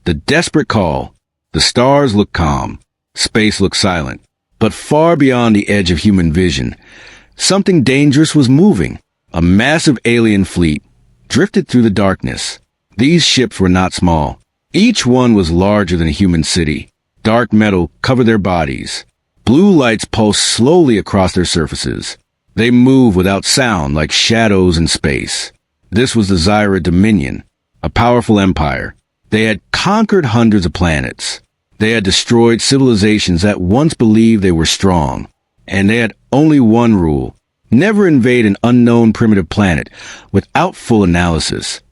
The desperate call. The stars looked calm. Space looked silent. But far beyond the edge of human vision, something dangerous was moving. A massive alien fleet drifted through the darkness. These ships were not small. Each one was larger than a human city. Dark metal covered their bodies. Blue lights pulsed slowly across their surfaces. They moved without sound like shadows in space. This was the Zyra Dominion, a powerful empire. They had conquered hundreds of planets. They had destroyed civilizations that once believed they were strong. And they had only one rule: never invade an unknown primitive planet without full analysis.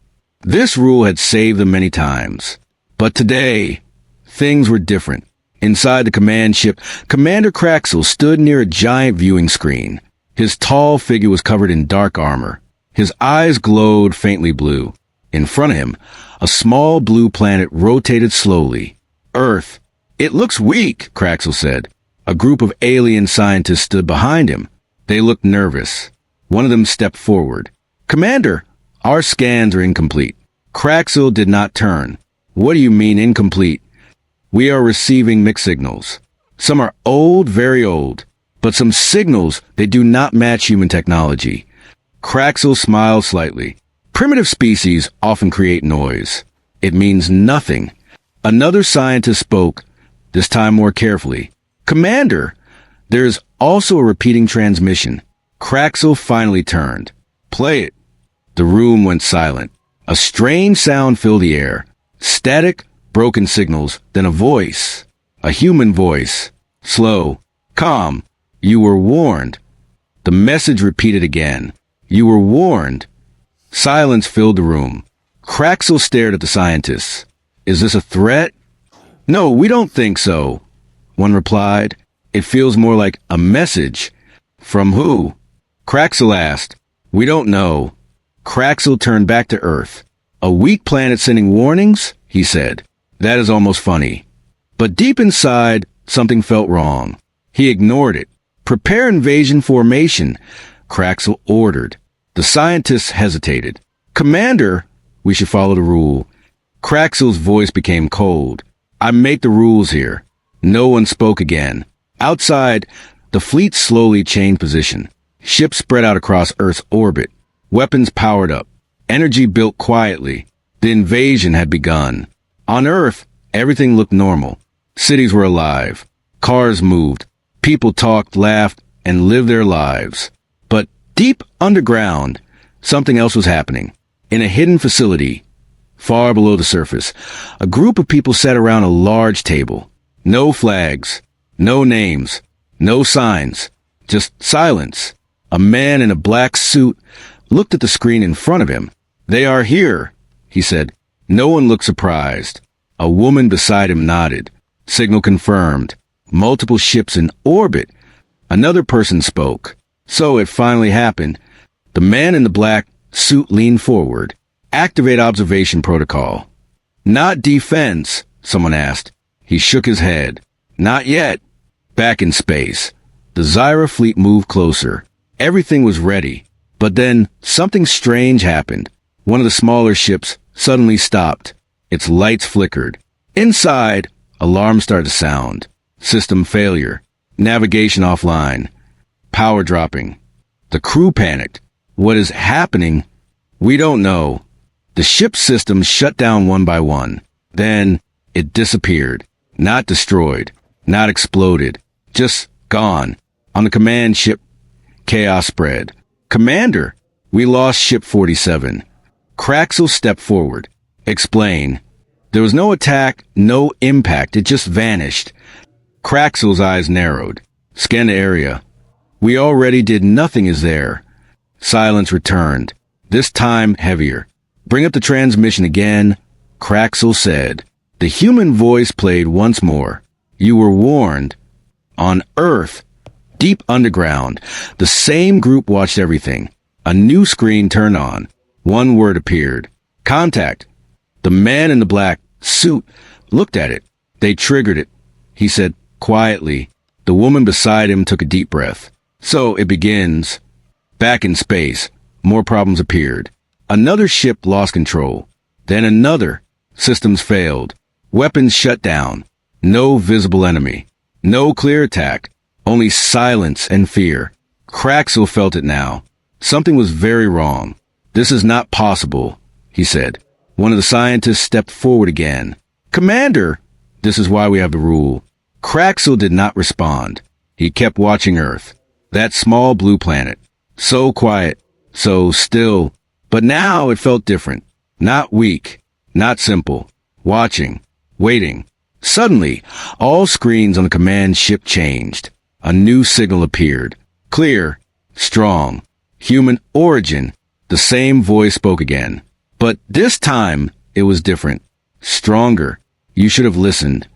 This rule had saved them many times. But today, things were different. Inside the command ship, Commander Kraxel stood near a giant viewing screen. His tall figure was covered in dark armor. His eyes glowed faintly blue. In front of him, a small blue planet rotated slowly. Earth. "It looks weak," Kraxel said. A group of alien scientists stood behind him. They looked nervous. One of them stepped forward. "Commander, our scans are incomplete." Kraxel did not turn. "What do you mean incomplete?" "We are receiving mixed signals. Some are old, very old, but some signals, they do not match human technology." Kraxel smiled slightly. "Primitive species often create noise. It means nothing." Another scientist spoke, this time more carefully. "Commander, there is also a repeating transmission." Kraxel finally turned. "Play it." The room went silent. A strange sound filled the air. Static, broken signals, then a voice. A human voice. Slow. Calm. "You were warned." The message repeated again. "You were warned." Silence filled the room. Kraxel stared at the scientists. "Is this a threat?" "No, we don't think so," one replied. "It feels more like a message." "From who?" Kraxel asked. "We don't know." Kraxel turned back to Earth. "A weak planet sending warnings?" he said. "That is almost funny." But deep inside, something felt wrong. He ignored it. "Prepare invasion formation," Kraxel ordered. The scientists hesitated. "Commander, we should follow the rule." Kraxel's voice became cold. "I make the rules here." No one spoke again. Outside, the fleet slowly changed position. Ships spread out across Earth's orbit. Weapons powered up. Energy built quietly. The invasion had begun. On Earth, everything looked normal. Cities were alive. Cars moved. People talked, laughed, and lived their lives. But deep underground, something else was happening. In a hidden facility, far below the surface, a group of people sat around a large table. No flags, no names, no signs, just silence. A man in a black suit looked at the screen in front of him. "They are here," he said. No one looked surprised. A woman beside him nodded. Signal confirmed. Multiple ships in orbit. Another person spoke. So it finally happened. The man in the black suit leaned forward. "Activate observation protocol." "Not defense?" someone asked. He shook his head. "Not yet." Back in space, the Zyra fleet moved closer. Everything was ready. But then something strange happened. One of the smaller ships suddenly stopped. Its lights flickered. Inside, alarms started to sound. System failure. Navigation offline. Power dropping. The crew panicked. "What is happening?" "We don't know." The ship's systems shut down one by one. Then it disappeared. Not destroyed. Not exploded. Just gone. On the command ship, chaos spread. "Commander, we lost Ship 47. Kraxel stepped forward. "Explain." "There was no attack, no impact. It just vanished." Kraxel's eyes narrowed. "Scan the area." "We already did. Nothing is there." Silence returned. This time heavier. "Bring up the transmission again," Kraxel said. The human voice played once more. "You were warned." On Earth, deep underground, the same group watched everything. A new screen turned on. One word appeared. "Contact." The man in the black suit looked at it. They triggered it. He said quietly. The woman beside him took a deep breath. "So it begins." Back in space, more problems appeared. Another ship lost control. Then another. Systems failed. Weapons shut down. No visible enemy. No clear attack. Only silence and fear. Kraxel felt it now. Something was very wrong. This is not possible, he said. One of the scientists stepped forward again. Commander! This is why we have the rule. Kraxel did not respond. He kept watching Earth. That small blue planet. So quiet. So still. But now it felt different. Not weak. Not simple. Watching. Waiting. Suddenly, all screens on the command ship changed. A new signal appeared. Clear. Strong. Human origin. The same voice spoke again. But this time, it was different. Stronger. You should have listened.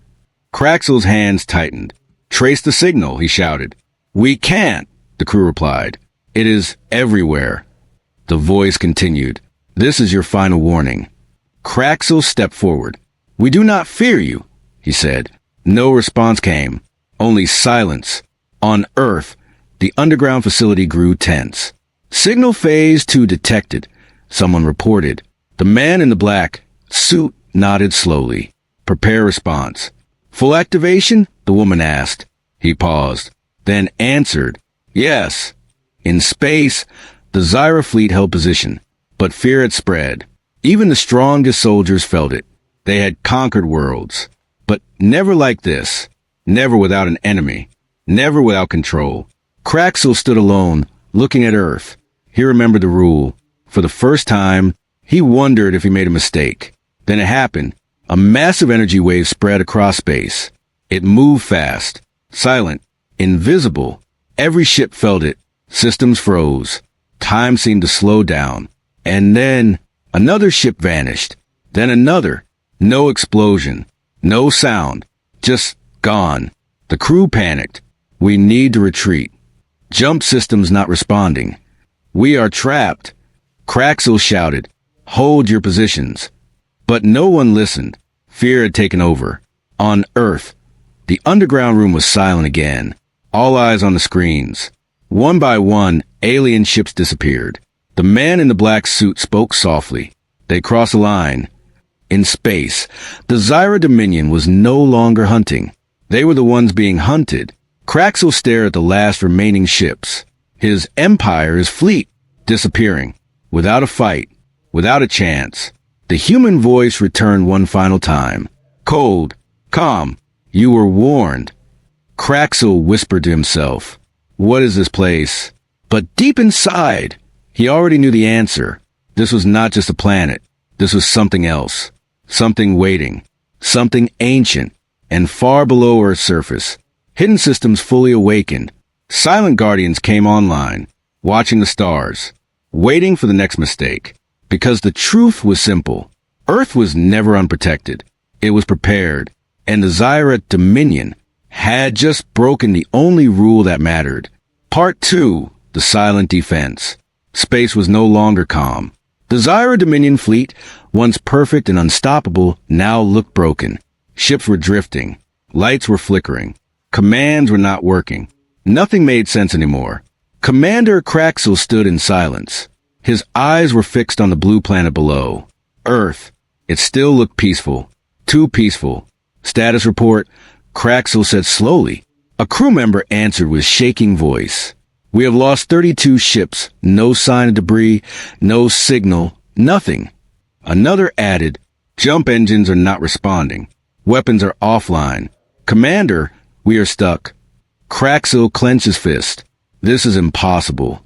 Kraxel's hands tightened. Trace the signal, he shouted. We can't, the crew replied. It is everywhere. The voice continued. This is your final warning. Kraxel stepped forward. We do not fear you, he said. No response came. Only silence. On Earth, the underground facility grew tense. Signal phase 2 detected. Someone reported. The man in the black suit nodded slowly. Prepare response. Full activation? The woman asked. He paused, then answered. Yes. In space, the Zyra fleet held position, but fear had spread. Even the strongest soldiers felt it. They had conquered worlds, but never like this. Never without an enemy. Never without control. Kraxel stood alone, looking at Earth. He remembered the rule. For the first time, he wondered if he made a mistake. Then it happened. A massive energy wave spread across space. It moved fast, silent, invisible. Every ship felt it. Systems froze. Time seemed to slow down. And then another ship vanished. Then another. No explosion. No sound. Just gone. The crew panicked. We need to retreat. Jump systems not responding. We are trapped. Kraxel shouted. Hold your positions. But no one listened. Fear had taken over. On Earth, the underground room was silent again. All eyes on the screens. One by one, alien ships disappeared. The man in the black suit spoke softly. They crossed a line. In space, the Zyra Dominion was no longer hunting. They were the ones being hunted. Kraxel stared at the last remaining ships. His empire, his fleet, disappearing. Without a fight. Without a chance. The human voice returned one final time. Cold. Calm. You were warned. Kraxel whispered to himself. What is this place? But deep inside, he already knew the answer. This was not just a planet. This was something else. Something waiting. Something ancient. And far below Earth's surface. Hidden systems fully awakened. Silent guardians came online, watching the stars, waiting for the next mistake. Because the truth was simple. Earth was never unprotected. It was prepared. And the Zyra Dominion had just broken the only rule that mattered. Part 2. The Silent Defense. Space was no longer calm. The Zyra Dominion fleet, once perfect and unstoppable, now looked broken. Ships were drifting. Lights were flickering. Commands were not working. Nothing made sense anymore. Commander Kraxel stood in silence. His eyes were fixed on the blue planet below. Earth. It still looked peaceful. Too peaceful. Status report, Kraxel said slowly. A crew member answered with shaking voice. We have lost 32 ships. No sign of debris. No signal. Nothing. Another added, jump engines are not responding. Weapons are offline. Commander, we are stuck. Kraxel clenched his fist. This is impossible.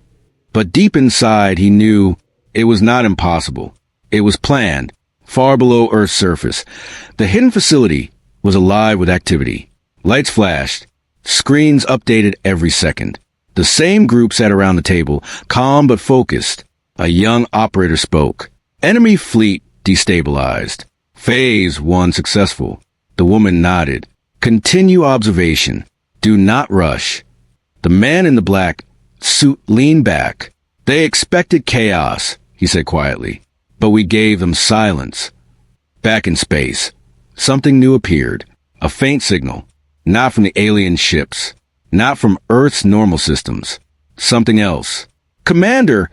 But deep inside, he knew it was not impossible. It was planned, far below Earth's surface. The hidden facility was alive with activity. Lights flashed. Screens updated every second. The same group sat around the table, calm but focused. A young operator spoke. Enemy fleet destabilized. Phase 1 successful. The woman nodded. Continue observation. Do not rush. The man in the black suit leaned back. They expected chaos, he said quietly. But we gave them silence. Back in space, something new appeared. A faint signal. Not from the alien ships. Not from Earth's normal systems. Something else. Commander,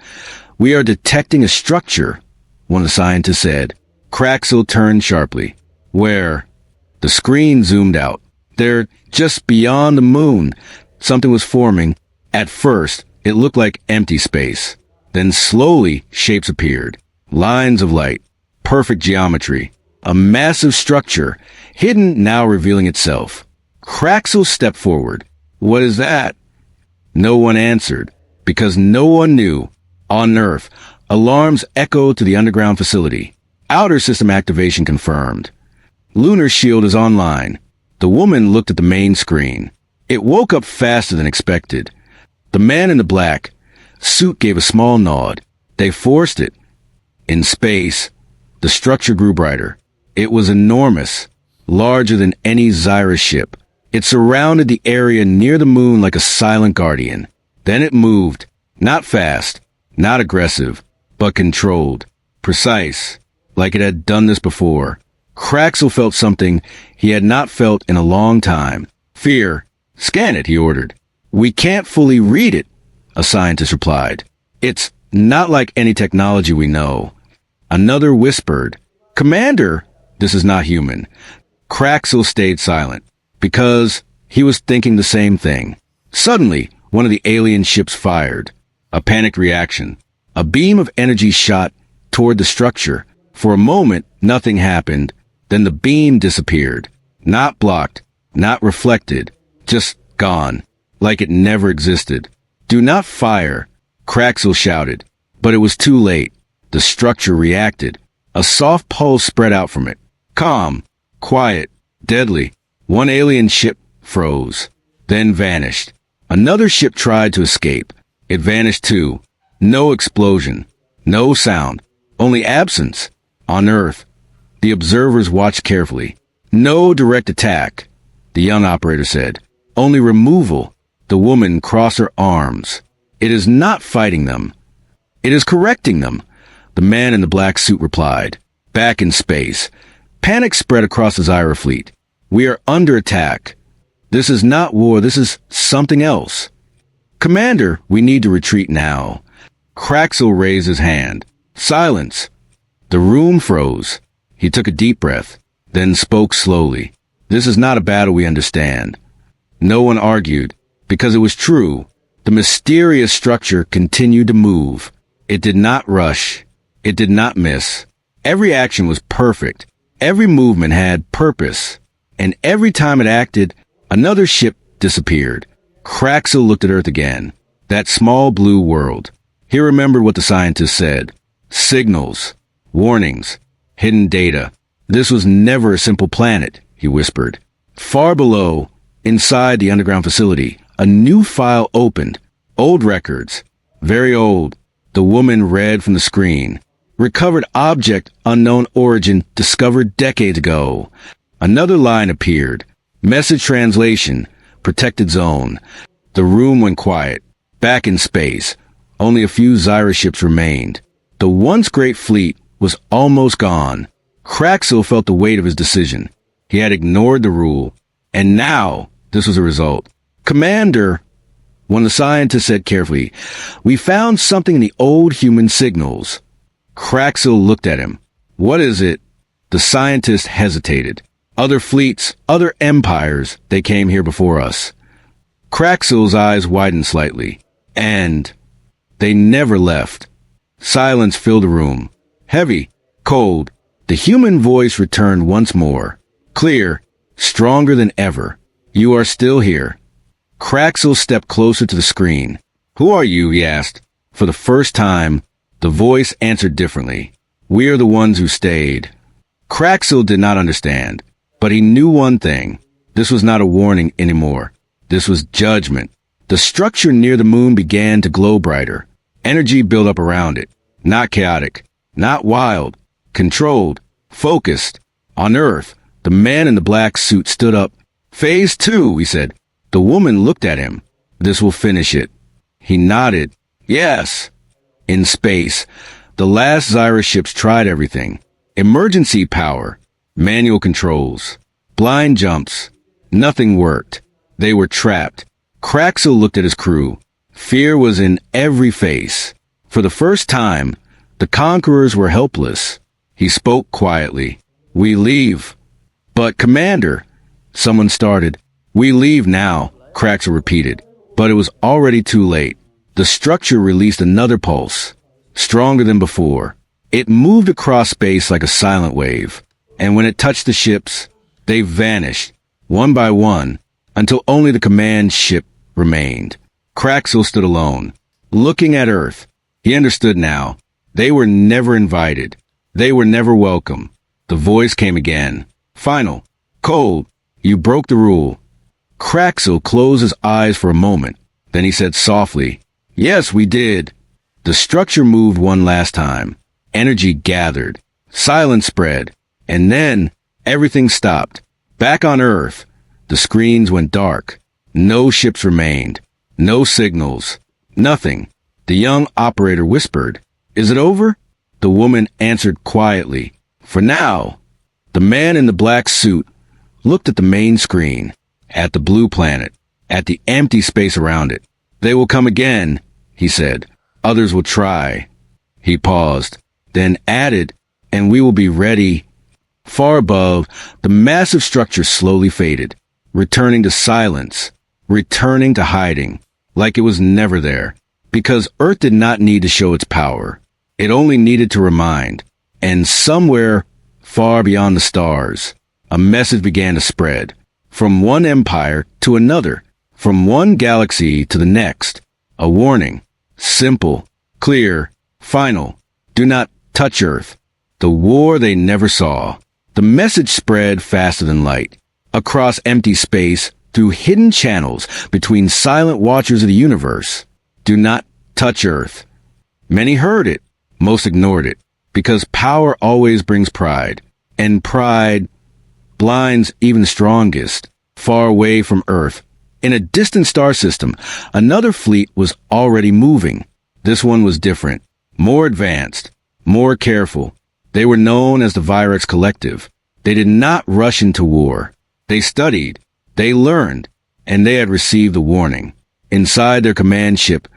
we are detecting a structure, one of the scientists said. Kraxel turned sharply. Where? The screen zoomed out. There, just beyond the moon, something was forming. At first, it looked like empty space. Then slowly, shapes appeared. Lines of light. Perfect geometry. A massive structure, hidden now revealing itself. Kraxel stepped forward. What is that? No one answered, because no one knew. On Earth, alarms echoed to the underground facility. Outer system activation confirmed. Lunar shield is online. The woman looked at the main screen. It woke up faster than expected. The man in the black suit gave a small nod. They forced it. In space, the structure grew brighter. It was enormous, larger than any Zyra ship. It surrounded the area near the moon like a silent guardian. Then it moved, not fast, not aggressive, but controlled, precise, like it had done this before. Kraxel felt something he had not felt in a long time. Fear. Scan it, he ordered. We can't fully read it, a scientist replied. It's not like any technology we know. Another whispered, Commander, this is not human. Kraxel stayed silent, because he was thinking the same thing. Suddenly, one of the alien ships fired. A panicked reaction. A beam of energy shot toward the structure. For a moment, nothing happened. Then the beam disappeared. Not blocked, not reflected, just gone, like it never existed. Do not fire, Kraxel shouted. But it was too late. The structure reacted. A soft pulse spread out from it. Calm, quiet, deadly. One alien ship froze, then vanished. Another ship tried to escape. It vanished too. No explosion, no sound, only absence. On Earth, the observers watched carefully. No direct attack, the young operator said. Only removal. The woman crossed her arms. It is not fighting them. It is correcting them, the man in the black suit replied. Back in space, panic spread across the Zyra fleet. We are under attack. This is not war, this is something else. Commander, we need to retreat now. Kraxel raised his hand. Silence. The room froze. He took a deep breath, then spoke slowly. This is not a battle we understand. No one argued, because it was true. The mysterious structure continued to move. It did not rush. It did not miss. Every action was perfect. Every movement had purpose. And every time it acted, another ship disappeared. Kraxel looked at Earth again. That small blue world. He remembered what the scientist said. Signals. Warnings. Hidden data. This was never a simple planet, he whispered. Far below, inside the underground facility, a new file opened. Old records. Very old. The woman read from the screen. Recovered object, unknown origin, discovered decades ago. Another line appeared. Message translation. Protected zone. The room went quiet. Back in space. Only a few Zyra ships remained. The once great fleet was almost gone. Kraxel felt the weight of his decision. He had ignored the rule. And now, this was a result. Commander, one of the scientists said carefully, we found something in the old human signals. Kraxel looked at him. What is it? The scientist hesitated. Other fleets, other empires, they came here before us. Kraxel's eyes widened slightly. And they never left. Silence filled the room. Heavy, cold. The human voice returned once more. Clear, stronger than ever. You are still here. Kraxel stepped closer to the screen. Who are you? He asked. For the first time, the voice answered differently. We are the ones who stayed. Kraxel did not understand, but he knew one thing. This was not a warning anymore. This was judgment. The structure near the moon began to glow brighter. Energy built up around it. Not chaotic. Not wild. Controlled. Focused. On Earth, the man in the black suit stood up. Phase 2, he said. The woman looked at him. This will finish it. He nodded. Yes. In space, the last Zyra ships tried everything. Emergency power. Manual controls. Blind jumps. Nothing worked. They were trapped. Kraxel looked at his crew. Fear was in every face. For the first time, the conquerors were helpless. He spoke quietly. We leave. But, Commander, someone started. We leave now, Craxel repeated. But it was already too late. The structure released another pulse, stronger than before. It moved across space like a silent wave, and when it touched the ships, they vanished, one by one, until only the command ship remained. Craxel stood alone, looking at Earth. He understood now. They were never invited. They were never welcome. The voice came again. Final. Cold. You broke the rule. Craxel closed his eyes for a moment. Then he said softly, Yes, we did. The structure moved one last time. Energy gathered. Silence spread. And then everything stopped. Back on Earth, the screens went dark. No ships remained. No signals. Nothing. The young operator whispered, Is it over? The woman answered quietly, For now. The man in the black suit looked at the main screen, at the blue planet, at the empty space around it. They will come again, he said. Others will try. He paused, then added, and we will be ready. Far above, the massive structure slowly faded, returning to silence, returning to hiding, like it was never there. Because Earth did not need to show its power. It only needed to remind. And somewhere, far beyond the stars, a message began to spread. From one empire to another, from one galaxy to the next. A warning. Simple, clear, final. Do not touch Earth. The war they never saw. The message spread faster than light. Across empty space, through hidden channels, between silent watchers of the universe. Do not touch Earth. Many heard it. Most ignored it. Because power always brings pride. And pride blinds even the strongest. Far away from Earth, in a distant star system, another fleet was already moving. This one was different, more advanced, more careful. They were known as the Virex Collective. They did not rush into war. They studied, they learned, and they had received a warning. Inside their command ship,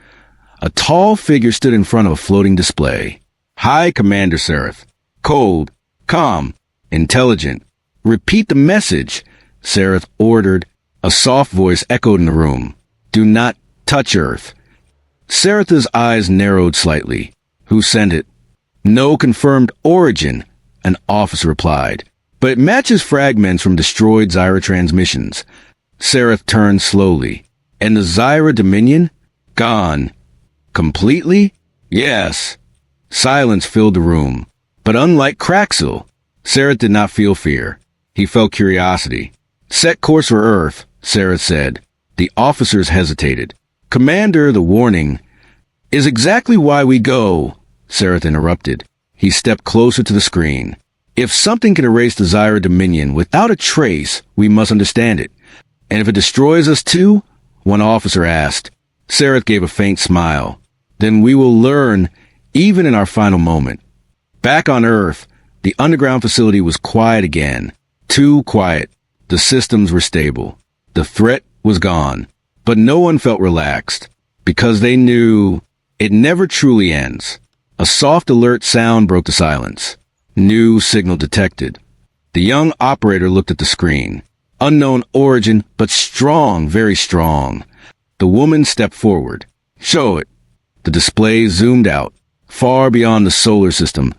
a tall figure stood in front of a floating display. Hi, Commander Sereth. Cold, calm, intelligent. Repeat the message, Sereth ordered. A soft voice echoed in the room. Do not touch Earth. Sereth's eyes narrowed slightly. Who sent it? No confirmed origin, an officer replied. But it matches fragments from destroyed Zyra transmissions. Sereth turned slowly. And the Zyra Dominion? Gone. Completely? Yes. Silence filled the room. But unlike Craxel, Sereth did not feel fear. He felt curiosity. Set course for Earth, Sereth said. The officers hesitated. Commander, the warning is exactly why we go, Sereth interrupted. He stepped closer to the screen. If something can erase the Zyra Dominion without a trace, we must understand it. And if it destroys us too? One officer asked. Sereth gave a faint smile. Then we will learn, even in our final moment. Back on Earth, the underground facility was quiet again. Too quiet. The systems were stable. The threat was gone. But no one felt relaxed. Because they knew it never truly ends. A soft alert sound broke the silence. New signal detected. The young operator looked at the screen. Unknown origin, but strong, very strong. The woman stepped forward. Show it. The display zoomed out. Far beyond the solar system.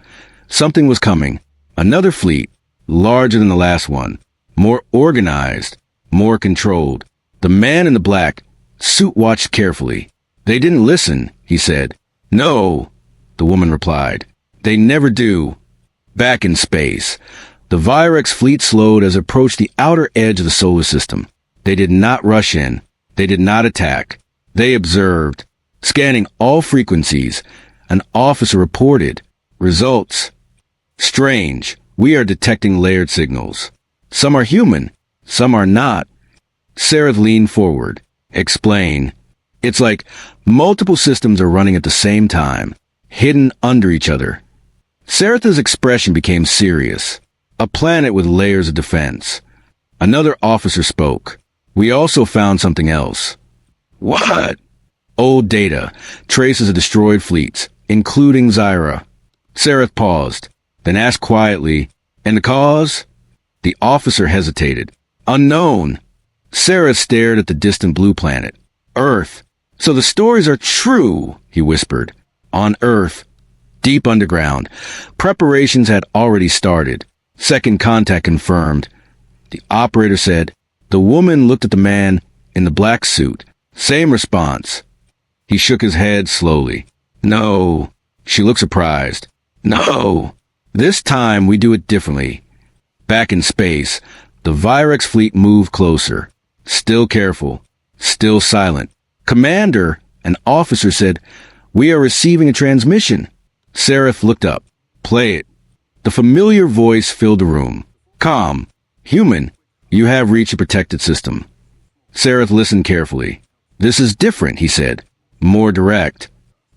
Something was coming. Another fleet. Larger than the last one. More organized. More controlled. The man in the black suit watched carefully. They didn't listen, he said. No, the woman replied. They never do. Back in space, the Virex fleet slowed as it approached the outer edge of the solar system. They did not rush in. They did not attack. They observed. Scanning all frequencies, an officer reported. Results. Strange. We are detecting layered signals. Some are human. Some are not. Sereth leaned forward. Explain. It's like multiple systems are running at the same time, hidden under each other. Sereth's expression became serious. A planet with layers of defense. Another officer spoke. We also found something else. What? Old data, traces of destroyed fleets, including Zyra. Sereth paused, then asked quietly, And the cause? The officer hesitated. Unknown. Sarah stared at the distant blue planet. Earth. So the stories are true, he whispered. On Earth. Deep underground. Preparations had already started. Second contact confirmed. The operator said. The woman looked at the man in the black suit. Same response. He shook his head slowly. No. She looked surprised. No. This time we do it differently. Back in space, the Virex fleet moved closer. Still careful. Still silent. Commander, an officer said, we are receiving a transmission. Seraph looked up. Play it. The familiar voice filled the room. Calm. Human. You have reached a protected system. Seraph listened carefully. This is different, he said. More direct.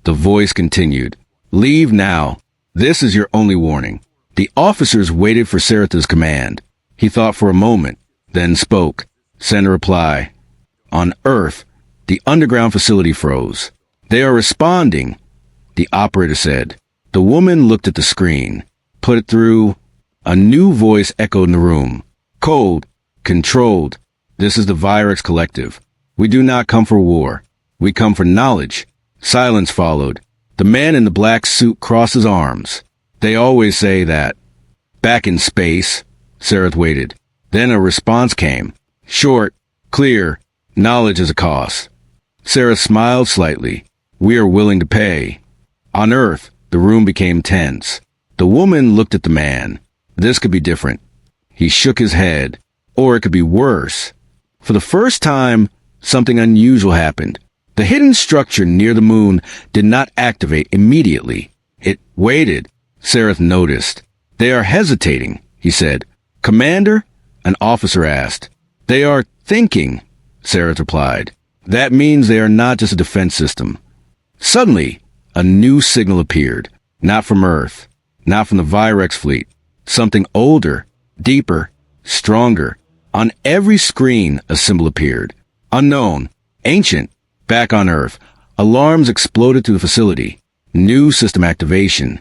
The voice continued. Leave now. This is your only warning. The officers waited for Serath's command. He thought for a moment, then spoke. Sent a reply. On Earth, the underground facility froze. They are responding, the operator said. The woman looked at the screen. Put it through. A new voice echoed in the room. Cold. Controlled. This is the Virex Collective. We do not come for war. We come for knowledge. Silence followed. The man in the black suit crossed his arms. They always say that. Back in space, Serath waited. Then a response came. Short, clear, knowledge is a cost. Serath smiled slightly. We are willing to pay. On Earth, the room became tense. The woman looked at the man. This could be different. He shook his head. Or it could be worse. For the first time, something unusual happened. The hidden structure near the moon did not activate immediately. It waited. Serath noticed. They are hesitating, he said. Commander? An officer asked. They are thinking, Serath replied. That means they are not just a defense system. Suddenly, a new signal appeared. Not from Earth. Not from the Virex fleet. Something older, deeper, stronger. On every screen, a symbol appeared. Unknown. Ancient. Back on Earth. Alarms exploded through the facility. New system activation.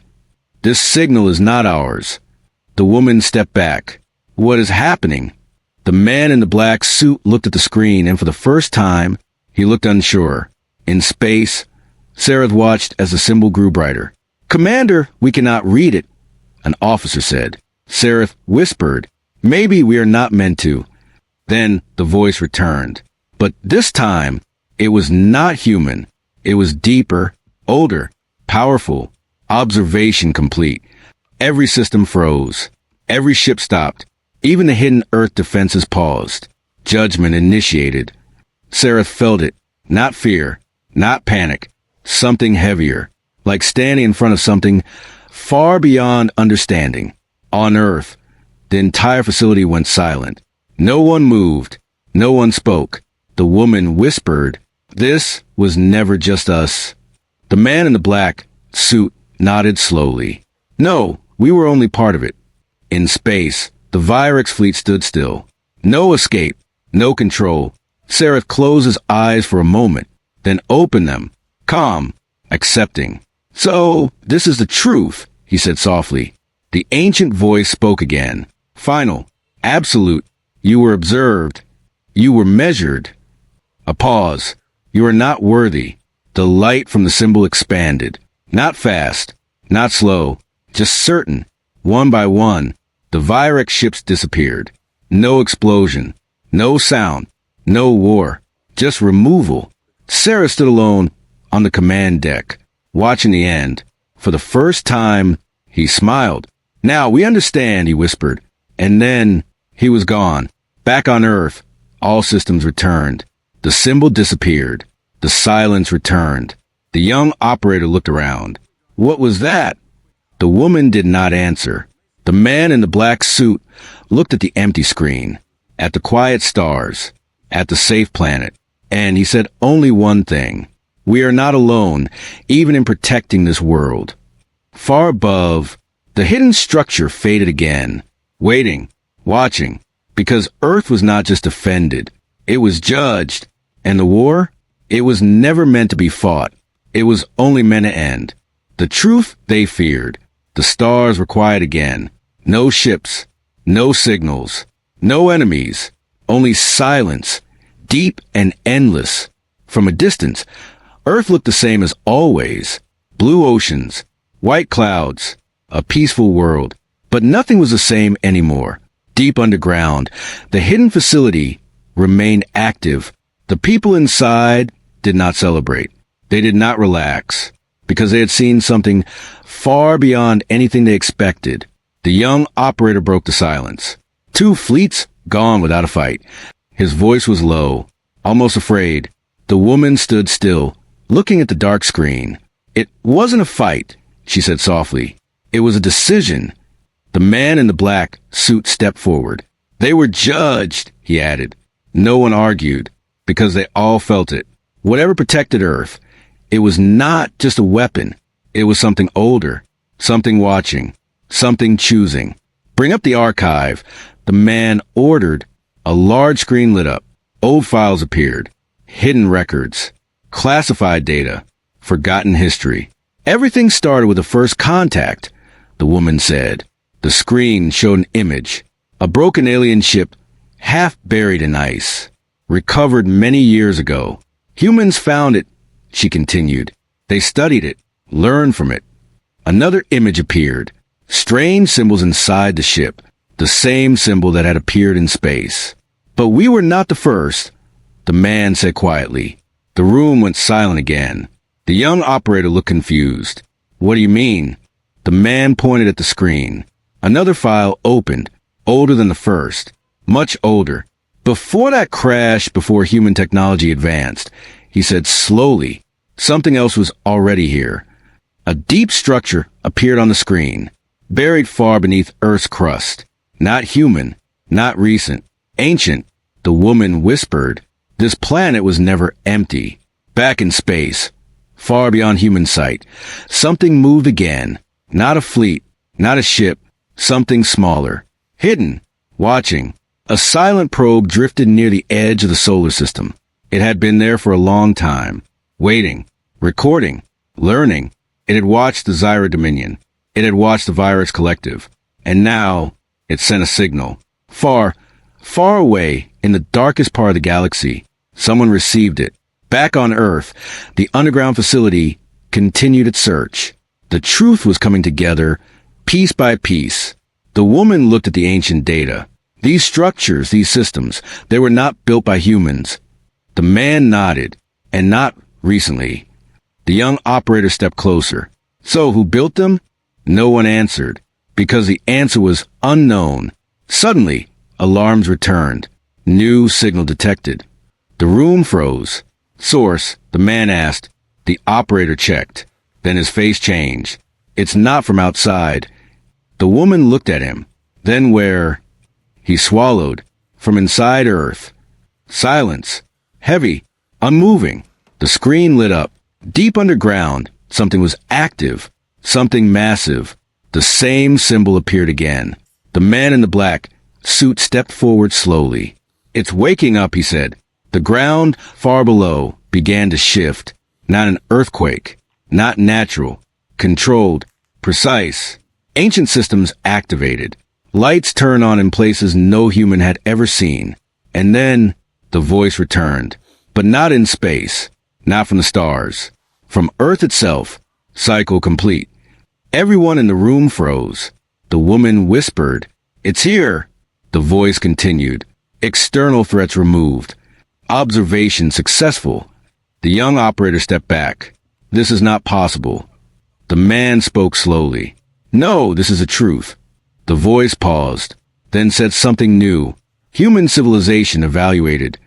This signal is not ours. The woman stepped back. What is happening? The man in the black suit looked at the screen, and for the first time, he looked unsure. In space, Serath watched as the symbol grew brighter. Commander, we cannot read it, an officer said. Serath whispered, maybe we are not meant to. Then the voice returned. But this time, it was not human. It was deeper, older, powerful, observation complete. Every system froze. Every ship stopped. Even the hidden Earth defenses paused. Judgment initiated. Serath felt it. Not fear. Not panic. Something heavier. Like standing in front of something far beyond understanding. On Earth, the entire facility went silent. No one moved. No one spoke. The woman whispered, this was never just us. The man in the black suit nodded slowly. No, we were only part of it. In space, the Virex fleet stood still. No escape. No control. Serath closed his eyes for a moment, then opened them. Calm. Accepting. So, this is the truth, he said softly. The ancient voice spoke again. Final. Absolute. You were observed. You were measured. A pause. You are not worthy. The light from the symbol expanded. Not fast. Not slow. Just certain. One by one, the Virex ships disappeared. No explosion. No sound. No war. Just removal. Sarah stood alone on the command deck, watching the end. For the first time, he smiled. Now, we understand, he whispered. And then, he was gone. Back on Earth, all systems returned. The symbol disappeared. The silence returned. The young operator looked around. What was that? The woman did not answer. The man in the black suit looked at the empty screen, at the quiet stars, at the safe planet, and he said only one thing. We are not alone, even in protecting this world. Far above, the hidden structure faded again, waiting, watching, because Earth was not just defended, it was judged, and the war, it was never meant to be fought. It was only meant to end. The truth they feared. The stars were quiet again. No ships, No signals. No enemies. Only silence. Deep and endless. From a distance, Earth looked the same as always. Blue oceans. White clouds. A peaceful world. But nothing was the same anymore. Deep underground, the hidden facility remained active. The people inside did not celebrate. They did not relax, because they had seen something far beyond anything they expected. The young operator broke the silence. 2 fleets gone without a fight. His voice was low, almost afraid. The woman stood still, looking at the dark screen. It wasn't a fight, she said softly. It was a decision. The man in the black suit stepped forward. They were judged, he added. No one argued, because they all felt it. Whatever protected Earth, it was not just a weapon. It was something older, something watching, something choosing. Bring up the archive. The man ordered. A large screen lit up. Old files appeared. Hidden records. Classified data. Forgotten history. Everything started with the first contact, the woman said. The screen showed an image. A broken alien ship, half buried in ice. Recovered many years ago. Humans found it, she continued. They studied it, learned from it. Another image appeared. Strange symbols inside the ship. The same symbol that had appeared in space. But we were not the first, the man said quietly. The room went silent again. The young operator looked confused. What do you mean? The man pointed at the screen. Another file opened, older than the first, much older. Before that crash, before human technology advanced, he said slowly, something else was already here. A deep structure appeared on the screen, buried far beneath Earth's crust. Not human, not recent, ancient, the woman whispered. This planet was never empty. Back in space, far beyond human sight, something moved again. Not a fleet, not a ship. Something smaller, hidden, watching. A silent probe drifted near the edge of the solar system. It had been there for a long time, waiting, recording, learning. It had watched the Zyra Dominion. It had watched the Virus Collective. And now it sent a signal. Far, far away in the darkest part of the galaxy, someone received it. Back on Earth, the underground facility continued its search. The truth was coming together piece by piece. The woman looked at the ancient data. These structures, these systems, they were not built by humans. The man nodded, and not recently. The young operator stepped closer. So, who built them? No one answered, because the answer was unknown. Suddenly, alarms returned. New signal detected. The room froze. Source, the man asked. The operator checked. Then his face changed. It's not from outside. The woman looked at him. Then where? He swallowed. From inside Earth. Silence. Heavy. Unmoving. The screen lit up. Deep underground, something was active. Something massive. The same symbol appeared again. The man in the black suit stepped forward slowly. It's waking up, he said. The ground far below began to shift. Not an earthquake. Not natural. Controlled. Precise. Ancient systems activated. Lights turned on in places no human had ever seen. And then the voice returned. But not in space. Not from the stars. From Earth itself. Cycle complete. Everyone in the room froze. The woman whispered, "It's here." The voice continued. External threats removed. Observation successful. The young operator stepped back. This is not possible. The man spoke slowly. No, this is the truth. The voice paused, then said something new. Human civilization evaluated.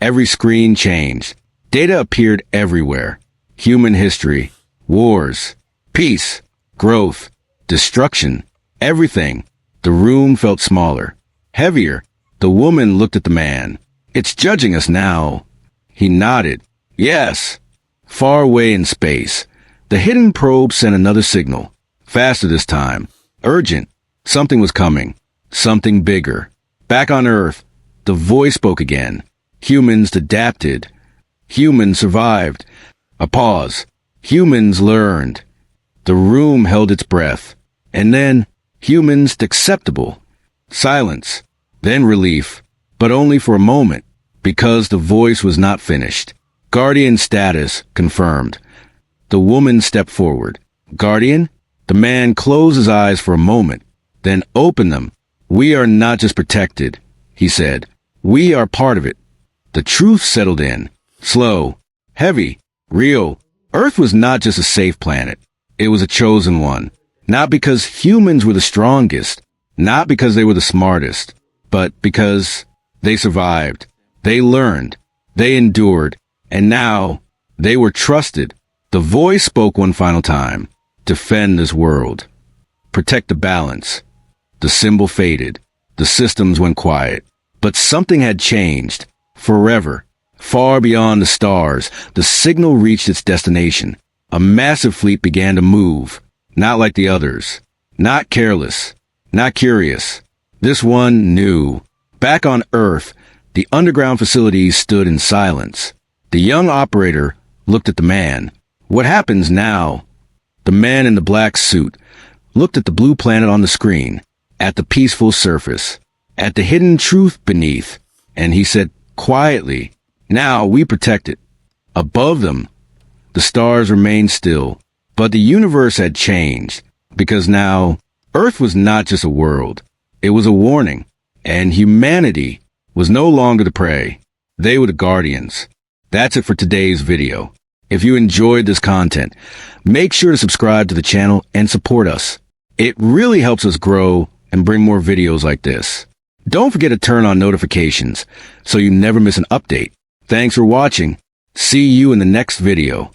Every screen changed. Data appeared everywhere. Human history. Wars. Peace. Growth. Destruction. Everything. The room felt smaller. Heavier. The woman looked at the man. It's judging us now. He nodded. Yes. Far away in space, the hidden probe sent another signal. Faster this time. Urgent. Something was coming. Something bigger. Back on Earth, the voice spoke again. Humans adapted. Humans survived. A pause. Humans learned. The room held its breath. And then, humans acceptable. Silence. Then relief. But only for a moment, because the voice was not finished. Guardian status confirmed. The woman stepped forward. Guardian? The man closed his eyes for a moment, then opened them. We are not just protected, he said. We are part of it. The truth settled in. Slow. Heavy. Real. Earth was not just a safe planet. It was a chosen one. Not because humans were the strongest, not because they were the smartest, but because they survived. They learned. They endured. And now they were trusted. The voice spoke one final time. Defend this world. Protect the balance. The symbol faded. The systems went quiet. But something had changed. Forever. Far beyond the stars, the signal reached its destination. A massive fleet began to move. Not like the others. Not careless. Not curious. This one knew. Back on Earth, the underground facilities stood in silence. The young operator looked at the man. What happens now? The man in the black suit looked at the blue planet on the screen, at the peaceful surface, at the hidden truth beneath, and he said quietly, now we protect it. Above them, the stars remained still, but the universe had changed, because now Earth was not just a world, it was a warning, and humanity was no longer the prey. They were the guardians. That's it for today's video. If you enjoyed this content, make sure to subscribe to the channel and support us. It really helps us grow and bring more videos like this. Don't forget to turn on notifications so you never miss an update. Thanks for watching. See you in the next video.